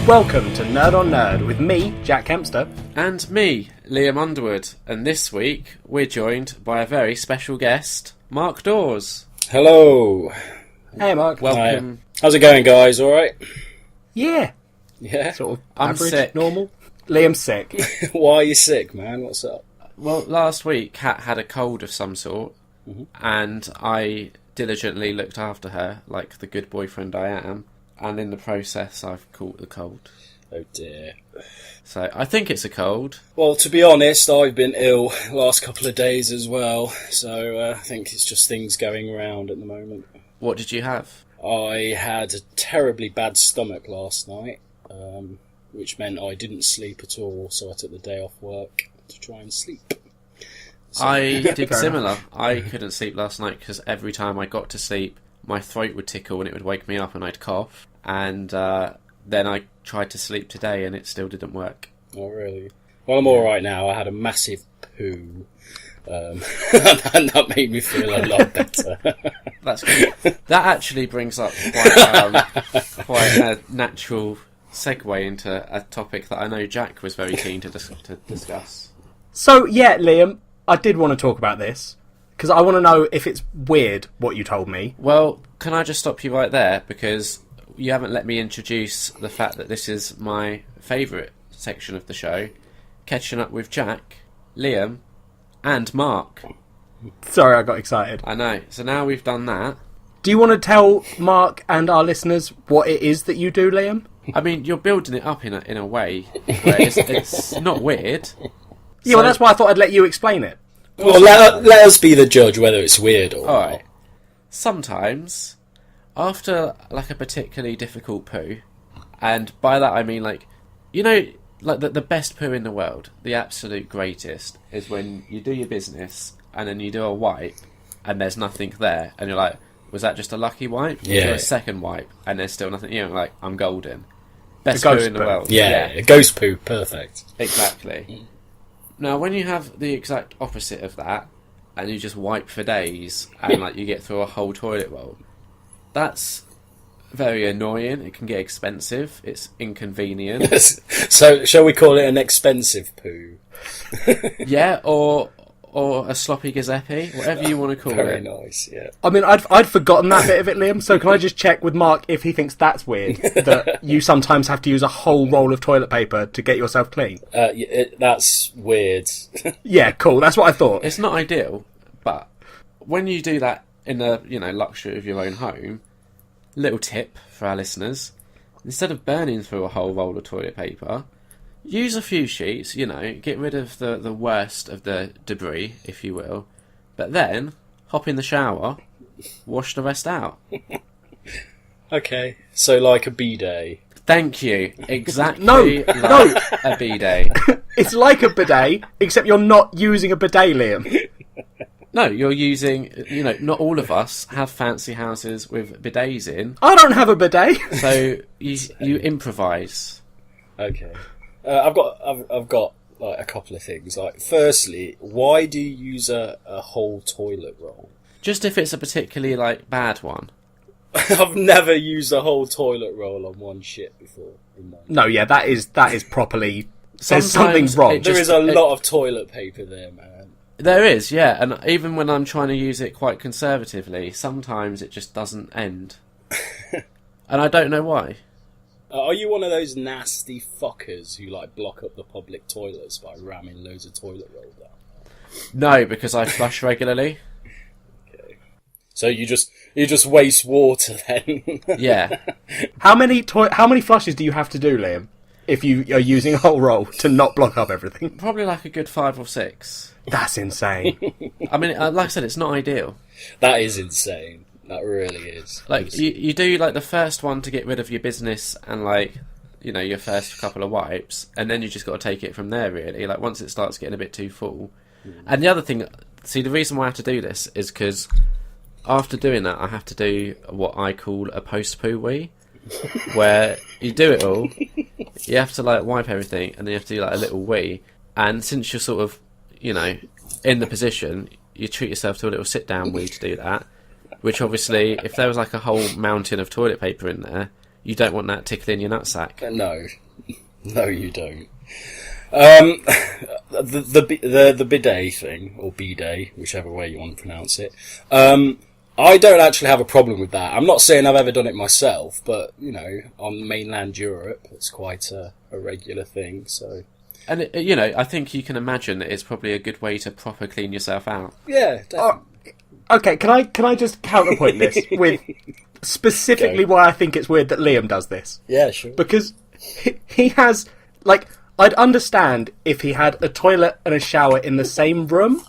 Welcome to Nerd on Nerd with me, Jack Kempster. And me, Liam Underwood. And this week, we're joined by a very special guest, Mark Dawes. Hello. Hey, Mark. Welcome. Hi. How's it going, guys? All right? Yeah. Yeah? Sort of I'm average, sick. normal. Liam's sick. Why are you sick, man? What's up? Well, last week, Kat had a cold of some sort, and I diligently looked after her, like the good boyfriend I am, and in the process, I've caught the cold. Oh, dear. So, I think it's a cold. Well, to be honest, I've been ill the last couple of days as well, so I think it's just things going around at the moment. What did you have? I had a terribly bad stomach last night, which meant I didn't sleep at all, so I took the day off work to try and sleep. So, I did similar. I couldn't sleep last night because every time I got to sleep, my throat would tickle and it would wake me up and I'd cough. And then I tried to sleep today and it still didn't work. Oh, really? Well, I'm alright now. I had a massive poo. And that made me feel a lot better. That's good. That actually brings up quite a natural segue into a topic that I know Jack was very keen to discuss. So, yeah, Liam, I did want to talk about this, because I want to know if it's weird what you told me. Well, can I just stop you right there? Because you haven't let me introduce the fact that this is my favourite section of the show, catching up with Jack, Liam, and Mark. Sorry, I got excited. I know. So now we've done that. Do you want to tell Mark and our listeners what it is that you do, Liam? I mean, you're building it up in a way where it's not weird. Yeah, well, that's why I thought I'd let you explain it. Well, let us be the judge whether it's weird or not. Alright. Sometimes, after like a particularly difficult poo, and by that I mean like, you know, like the best poo in the world, the absolute greatest, is when you do your business and then you do a wipe and there's nothing there and you're like, was that just a lucky wipe? Yeah. You do a second wipe and there's still nothing, you know, like, I'm golden. Best A poo ghost in the poo. world. Yeah, a ghost poo, perfect. Exactly. Now, when you have the exact opposite of that, and you just wipe for days, and like you get through a whole toilet roll, that's very annoying. It can get expensive. It's inconvenient. So, shall we call it an expensive poo? Yeah, or a sloppy Giuseppe, whatever you want to call Very it. nice, yeah. I mean, I'd forgotten that bit of it, Liam, so can I just check with Mark if he thinks that's weird, that you sometimes have to use a whole roll of toilet paper to get yourself clean? That's weird. Yeah, cool, that's what I thought. It's not ideal, but when you do that in the luxury of your own home, little tip for our listeners: instead of burning through a whole roll of toilet paper, use a few sheets, get rid of the worst of the debris, if you will, but then hop in the shower, wash the rest out. Okay, so like a bidet. Thank you. Exactly. No. Like a bidet. It's like a bidet, except you're not using a bidet, Liam. No, you're using, not all of us have fancy houses with bidets in, I don't have a bidet. so you improvise. Okay. I've got like a couple of things. Like, firstly, why do you use a whole toilet roll? Just if it's a particularly, bad one. I've never used a whole toilet roll on one shit before. No, yeah, that is properly... There's Sometimes something wrong. it There is a lot of toilet paper there, man. There is, yeah, and even when I'm trying to use it quite conservatively, sometimes it just doesn't end. And I don't know why. Are you one of those nasty fuckers who block up the public toilets by ramming loads of toilet roll down? No, because I flush regularly. Okay. So you just waste water then? Yeah. How many flushes do you have to do, Liam, if you are using a whole roll to not block up everything? Probably like a good 5 or 6. That's insane. I mean, like I said, it's not ideal. That is insane. That really is. You do the first one to get rid of your business and your first couple of wipes, and then you just got to take it from there really. Once it starts getting a bit too full. And the other thing, see, the reason why I have to do this is because after doing that I have to do what I call a post-poo wee, where you do it all, you have to wipe everything, and then you have to do a little wee, and since you're sort of in the position, you treat yourself to a little sit down wee to do that, which obviously if there was a whole mountain of toilet paper in there, You don't want that tickling your nutsack. No, you don't. The bidet thing, or bidet, whichever way you want to pronounce it. I don't actually have a problem with that. I'm not saying I've ever done it myself, but on mainland Europe, it's quite a regular thing. So, and I think you can imagine that it's probably a good way to proper clean yourself out. Yeah. Okay, can I just counterpoint this with specifically why I think it's weird that Liam does this? Yeah, sure. Because he has, I'd understand if he had a toilet and a shower in the same room,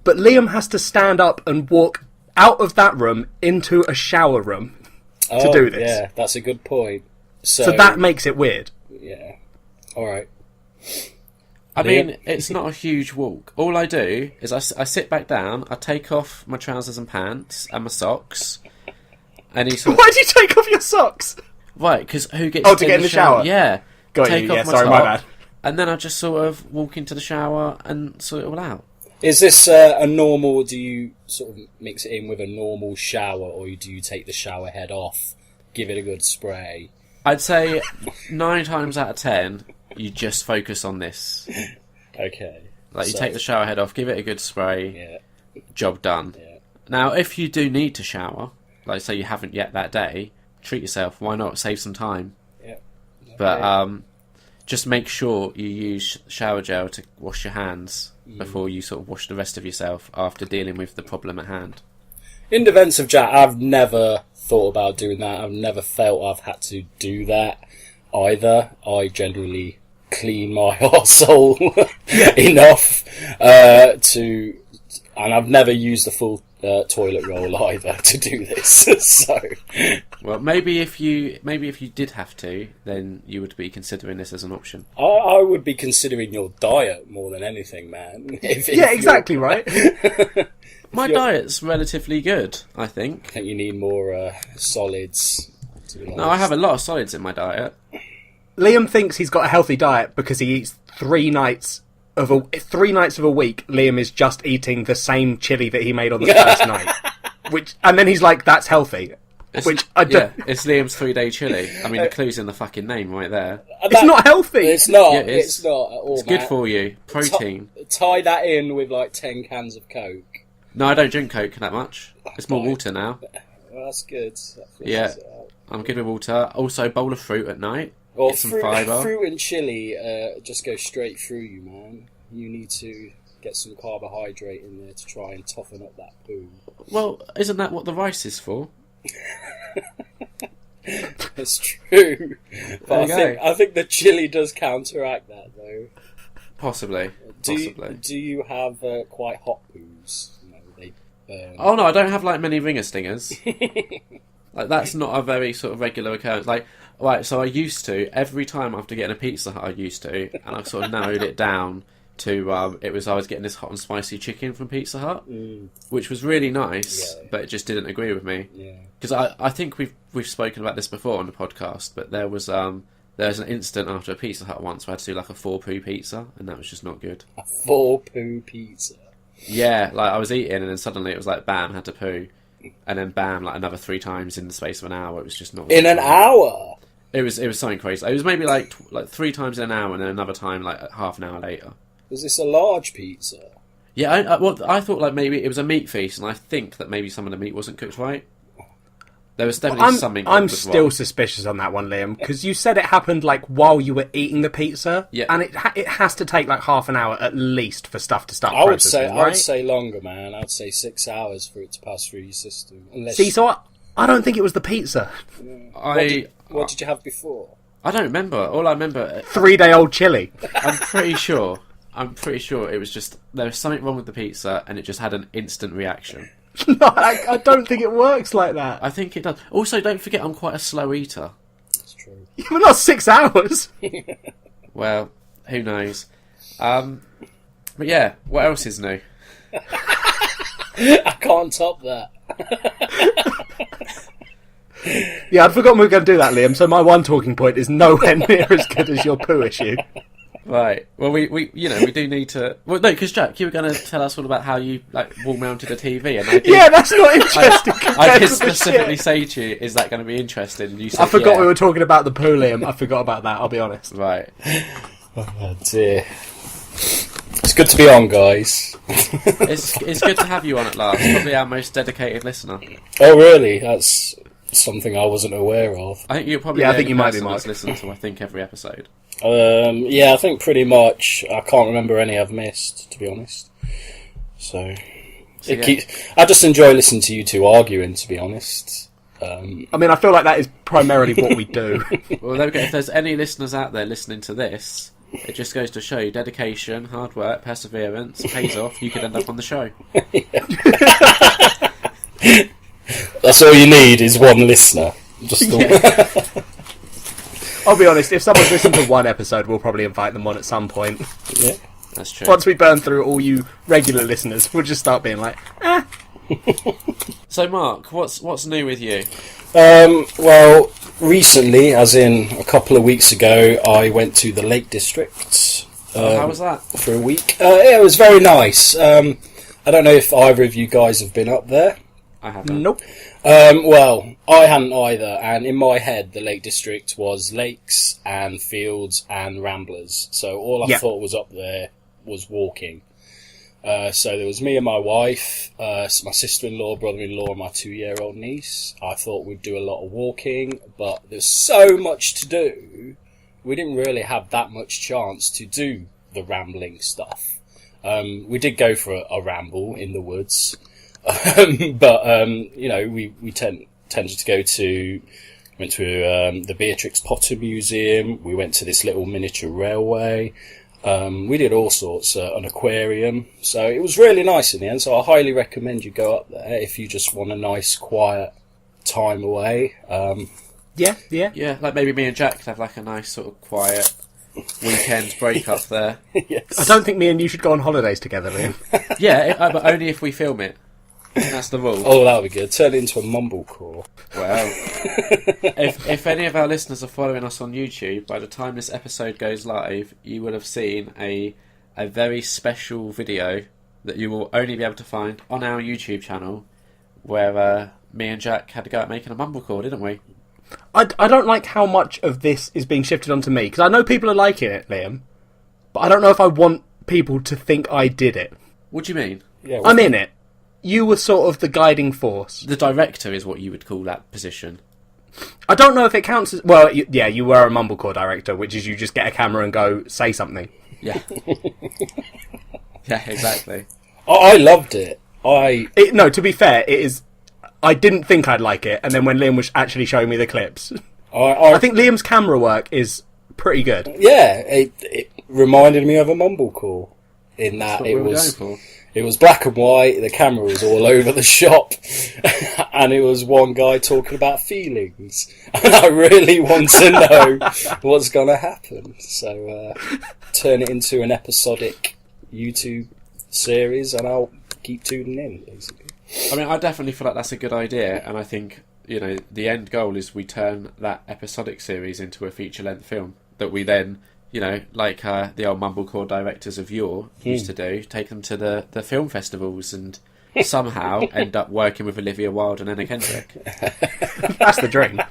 but Liam has to stand up and walk out of that room into a shower room to do this. Yeah, that's a good point. So that makes it weird. Yeah. Alright. I mean, it's not a huge walk. All I do is I sit back down, I take off my trousers and pants and my socks, and he Why do you take off your socks? Right, because who gets to get in the shower? Yeah. Got you, yeah, sorry, my bad. And then I just sort of walk into the shower and sort it all out. Is this a normal, do you sort of mix it in with a normal shower, or do you take the shower head off, give it a good spray? I'd say 9 times out of 10, you just focus on this. Okay. You take the shower head off, give it a good spray, job done. Yeah. Now, if you do need to shower, say you haven't yet that day, treat yourself, why not? Save some time. Yeah. Okay. But just make sure you use shower gel to wash your hands before you sort of wash the rest of yourself after dealing with the problem at hand. In defence of Jack, I've never thought about doing that. I've never felt I've had to do that either. I generally clean my arsehole enough to... And I've never used the full toilet roll either to do this. So, well, maybe if you did have to, then you would be considering this as an option. I would be considering your diet more than anything, man. Yeah, exactly right. My diet's relatively good, I think. I think you need more solids. No, I have a lot of solids in my diet. Liam thinks he's got a healthy diet because he eats 3 nights of a week. Liam is just eating the same chili that he made on the first night, and then he's like, "That's healthy." It's Liam's 3-day chili. I mean, the clue's in the fucking name right there. It's not healthy. It's not. Yeah, it's not at all. It's good for you. Protein. Tie that in with 10 cans of Coke. No, I don't drink Coke that much. It's more water now. Well, that's good. Yeah, I'm good with water. Also, a bowl of fruit at night. Well, Get some fibre. Fruit and chili just go straight through you, man. You need to get some carbohydrate in there to try and toughen up that poo. Well, isn't that what the rice is for? It's true. But I think the chili does counteract that, though. Possibly. Do you have quite hot poos? They burn. Oh no, I don't have many ringer stingers. That's not a very sort of regular occurrence. So I used to, every time after getting a Pizza Hut, and I've sort of narrowed it down to, I was getting this hot and spicy chicken from Pizza Hut, which was really nice, but it just didn't agree with me. Because I think we've spoken about this before on the podcast, but there was an instant after a Pizza Hut once where I had to do a 4-poo pizza, and that was just not good. A 4-poo pizza? Yeah, I was eating, and then suddenly it was bam, had to poo. And then bam, another 3 times in the space of an hour. It was just not... In an hour? It was something crazy. It was maybe 3 times in an hour, and then another time half an hour later. Was this a large pizza? Yeah, I thought maybe it was a meat feast, and I think that maybe some of the meat wasn't cooked right. There was definitely something. I'm still suspicious on that one, Liam, because you said it happened while you were eating the pizza, and it has to take half an hour at least for stuff to start processing. I would say longer, man. I'd say 6 hours for it to pass through your system. So I don't think it was the pizza. What did you have before? I don't remember. All I remember 3-day-old chili. I'm pretty sure it was just there was something wrong with the pizza, and it just had an instant reaction. No, I don't think it works like that. I think it does. Also, don't forget I'm quite a slow eater. That's true. But not 6 hours. Well, who knows? But yeah, what else is new? I can't top that. Yeah, I'd forgotten we were going to do that, Liam, so my one talking point is nowhere near as good as your poo issue. Right. Well, we do need to. Well, no, because Jack, you were going to tell us all about how you wall mounted a TV, and I did, Yeah, that's not interesting. I compared did to the specifically shit. say to you, "Is that going to be interesting?" And you said, I forgot yeah. we were talking about the pool, Liam. I forgot about that. I'll be honest. Right. Oh dear. It's good to be on, guys. It's good to have you on at last. Probably our most dedicated listener. Oh, really? That's something I wasn't aware of. I think you're probably Yeah, I the think only you might be, person Mark. that's listened to, I think, every episode. Yeah, I think pretty much. I can't remember any I've missed, to be honest. So yeah. I just enjoy listening to you two arguing, to be honest. I mean, I feel like that is primarily what we do. Well, there we go. If there's any listeners out there listening to this, it just goes to show you dedication, hard work, perseverance pays off. You could end up on the show. That's all you need is one listener. Just I'll be honest, if someone's listened to one episode, we'll probably invite them on at some point. yeah. That's true. Once we burn through all you regular listeners, we'll just start being like, So, Mark, what's new with you? Well, recently, as in a couple of weeks ago, I went to the Lake District. How was that? For a week. It was very nice. I don't know if either of you guys have been up there. I haven't. nope. Well, I hadn't either, and in my head, the Lake District was lakes and fields and ramblers. So all I thought was up there was walking. So there was me and my wife, my sister-in-law, brother-in-law, and my 2-year-old niece. I thought we'd do a lot of walking, but there's so much to do. We didn't really have that much chance to do the rambling stuff. We did go for a ramble in the woods. But we tended to go to the Beatrix Potter Museum. We went to this little miniature railway. We did all sorts, an aquarium. So it was really nice in the end. So I highly recommend you go up there if you just want a nice, quiet time away. Yeah. Yeah, like maybe me and Jack could have like a nice sort of quiet weekend break up there. Yes. I don't think me and you should go on holidays together, Liam. Yeah, but only if we film it. That's the rule. Oh, that would be good. Turn it into a mumblecore. Well, if any of our listeners are following us on YouTube, by the time this episode goes live, you will have seen a very special video that you will only be able to find on our YouTube channel, where me and Jack had to go out making a mumblecore, didn't we? I don't like how much of this is being shifted onto me, because I know people are liking it, Liam, but I don't know if I want people to think I did it. What do you mean? Yeah, I'm in it. You were sort of the guiding force. The director is what you would call that position. I don't know if it counts as... Well, you were a mumblecore director, which is you just get a camera and go, say something. Yeah. Yeah, exactly. I loved it. No, to be fair, it is... I didn't think I'd like it, and then when Liam was actually showing me the clips... I think Liam's camera work is pretty good. Yeah, it reminded me of a mumblecore in that That's what we were going for. It was black and white, the camera was all over the shop, and it was one guy talking about feelings. And I really want to know what's going to happen. So turn it into an episodic YouTube series, and I'll keep tuning in, basically. I mean, I definitely feel like that's a good idea, and I think, the end goal is we turn that episodic series into a feature-length film that we then... like the old mumblecore directors of yore used to do, take them to the film festivals and somehow end up working with Olivia Wilde and Anna Kendrick. That's the dream.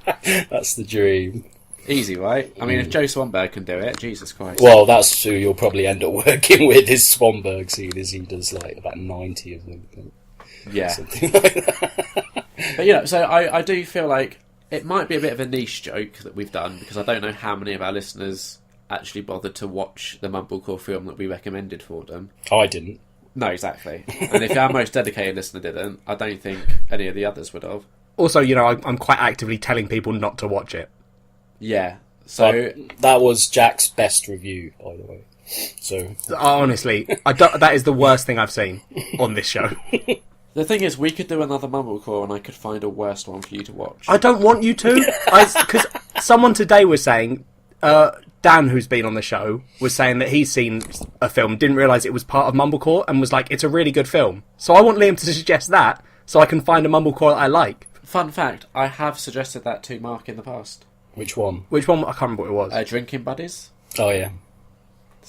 That's the dream. Easy, right? I mean, if Joe Swanberg can do it, Jesus Christ. Well, that's who you'll probably end up working with, is Swanberg, seeing as he does about 90 of them. Yeah. Something like that. But, so I do feel like it might be a bit of a niche joke that we've done, because I don't know how many of our listeners actually bothered to watch the mumblecore film that we recommended for them. I didn't. No, exactly. And if our most dedicated listener didn't, I don't think any of the others would have. Also, I'm quite actively telling people not to watch it. Yeah. So that was Jack's best review, by the way. So honestly, that is the worst thing I've seen on this show. the thing is, we could do another mumblecore and I could find a worst one for you to watch. I don't want you to. Because someone today was saying... Dan, who's been on the show, was saying that he's seen a film, didn't realise it was part of Mumblecore, and was like, it's a really good film. So I want Liam to suggest that, so I can find a Mumblecore that I like. Fun fact, I have suggested that to Mark in the past. which one? Which one? I can't remember what it was. Drinking Buddies. Oh yeah.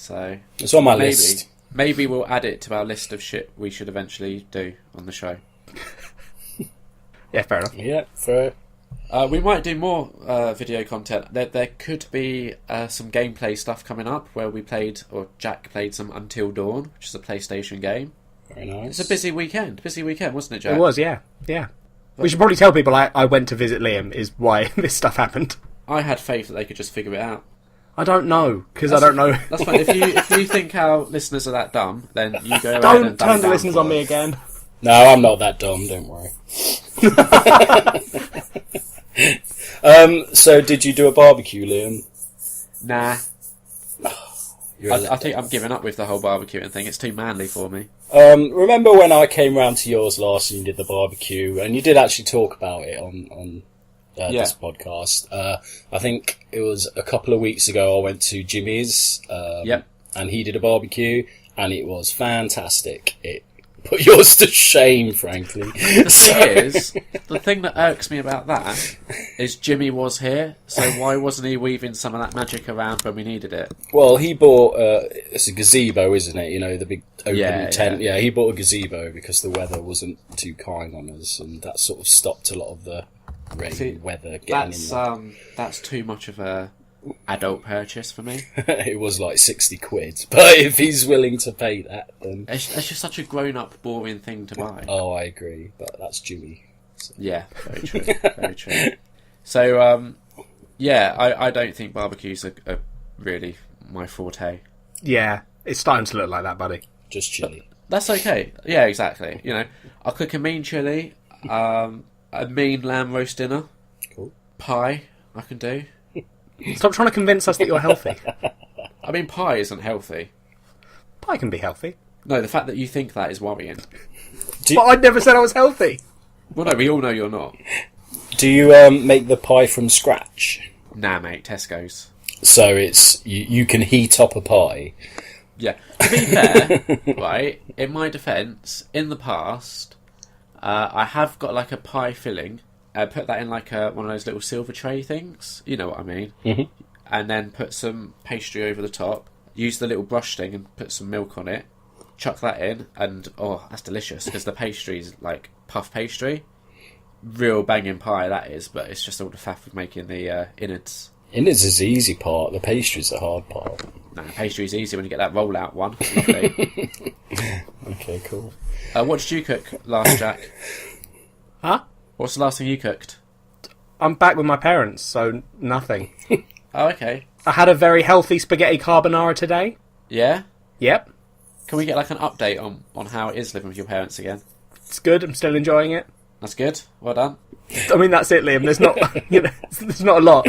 So It's on my list. Maybe we'll add it to our list of shit we should eventually do on the show. Yeah, fair enough. Yeah, fair. We might do more video content. There could be some gameplay stuff coming up where Jack played some Until Dawn, which is a PlayStation game. Very nice. It's a busy weekend, wasn't it, Jack? It was, yeah. We should probably tell people I went to visit Liam is why this stuff happened. I had faith that they could just figure it out. I don't know, because I don't know. That's fine. If you think our listeners are that dumb, then you go ahead Don't and turn the listeners on me again. No, I'm not that dumb, don't worry. So did you do a barbecue, Liam? Nah. I think I'm giving up with the whole barbecuing thing. It's too manly for me. Remember when I came round to yours last and you did the barbecue, and you did actually talk about it on this podcast. I think it was a couple of weeks ago I went to Jimmy's, and he did a barbecue, and it was fantastic. It put yours to shame, frankly. The thing that irks me about that is Jimmy was here, so why wasn't he weaving some of that magic around when we needed it? Well, he bought, it's a gazebo, isn't it? You know, the big open tent. Yeah, he bought a gazebo because the weather wasn't too kind on us, and that sort of stopped a lot of the rain weather getting in there. That's too much of a adult purchase for me. It was like 60 quid, but if he's willing to pay that, then... It's just such a grown-up, boring thing to buy. Oh, I agree, but that's Jimmy. So. Yeah, very true, very true. So, I don't think barbecues are really my forte. Yeah, it's starting to look like that, buddy. Just chili. That's okay. Yeah, exactly. You know, I'll cook a mean chili, a mean lamb roast dinner, cool. Pie I can do. Stop trying to convince us that you're healthy. I mean, pie isn't healthy. Pie can be healthy. No, the fact that you think that is worrying. But I never said I was healthy. Well, no, we all know you're not. Do you make the pie from scratch? Nah, mate, Tesco's. So it's you can heat up a pie. Yeah. To be fair, right, in my defence, in the past, I have got like a pie filling. Put that in like one of those little silver tray things. You know what I mean? Mm-hmm. And then put some pastry over the top. Use the little brush thing and put some milk on it. Chuck that in, and that's delicious because the pastry's like puff pastry. Real banging pie that is, but it's just all the faff of making the innards. Innards is the easy part. The pastry's the hard part. Nah, pastry's easy when you get that roll out one. Lovely. Okay, cool. What did you cook last, Jack? Huh? What's the last thing you cooked? I'm back with my parents, so nothing. Oh, okay. I had a very healthy spaghetti carbonara today. Yeah? Yep. Can we get like an update on how it is living with your parents again? It's good. I'm still enjoying it. That's good. Well done. I mean, that's it, Liam. There's not, there's not a lot.